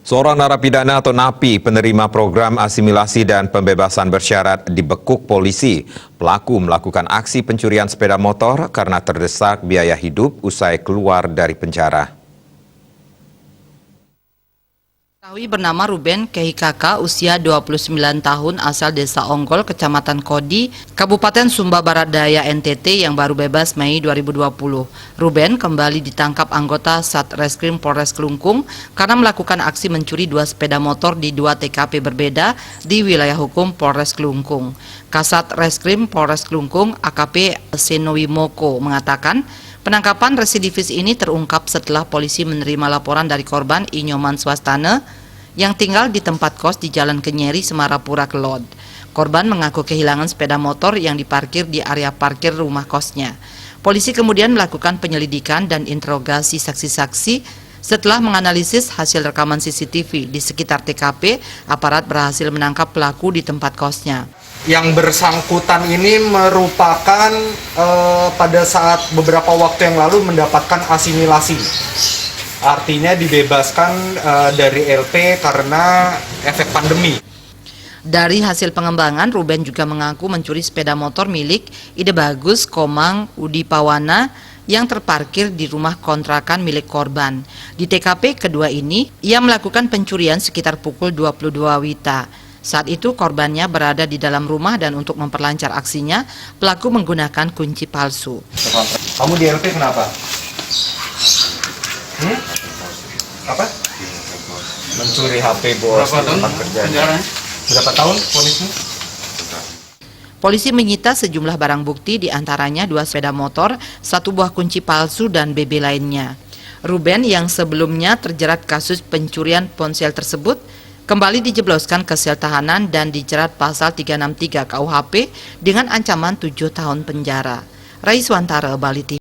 Seorang narapidana atau napi penerima program asimilasi dan pembebasan bersyarat dibekuk polisi. Pelaku melakukan aksi pencurian sepeda motor karena terdesak biaya hidup usai keluar dari penjara. Diketahui bernama Ruben Kehikaka, usia 29 tahun, asal Desa Onggol, Kecamatan Kodi, Kabupaten Sumba Barat Daya NTT yang baru bebas Mei 2020. Ruben kembali ditangkap anggota Satreskrim Polres Klungkung karena melakukan aksi mencuri 2 sepeda motor di 2 TKP berbeda di wilayah hukum Polres Klungkung. Kasat Reskrim Polres Klungkung AKP Senowimoko mengatakan, penangkapan residivis ini terungkap setelah polisi menerima laporan dari korban Inyoman Swastana yang tinggal di tempat kos di Jalan Kenyeri, Semarapura, Kelod. Korban mengaku kehilangan sepeda motor yang diparkir di area parkir rumah kosnya. Polisi kemudian melakukan penyelidikan dan interogasi saksi-saksi. Setelah menganalisis hasil rekaman CCTV di sekitar TKP, aparat berhasil menangkap pelaku di tempat kosnya. Yang bersangkutan ini merupakan pada saat beberapa waktu yang lalu mendapatkan asimilasi. Artinya dibebaskan dari LP karena efek pandemi. Dari hasil pengembangan, Ruben juga mengaku mencuri sepeda motor milik Ide Bagus Komang Udipawana yang terparkir di rumah kontrakan milik korban. Di TKP kedua ini, ia melakukan pencurian sekitar pukul 22 WITA. Saat itu korbannya berada di dalam rumah dan untuk memperlancar aksinya, pelaku menggunakan kunci palsu. Kamu di LP kenapa? Apa? Mencuri HP bos di tempat kerja. Berapa tahun ponismu? Polisi menyita sejumlah barang bukti, diantaranya 2 sepeda motor, 1 buah kunci palsu dan BB lainnya. Ruben yang sebelumnya terjerat kasus pencurian ponsel tersebut kembali dijebloskan ke sel tahanan dan dijerat pasal 363 KUHP dengan ancaman 7 tahun penjara. Raiswantara, Bali TV.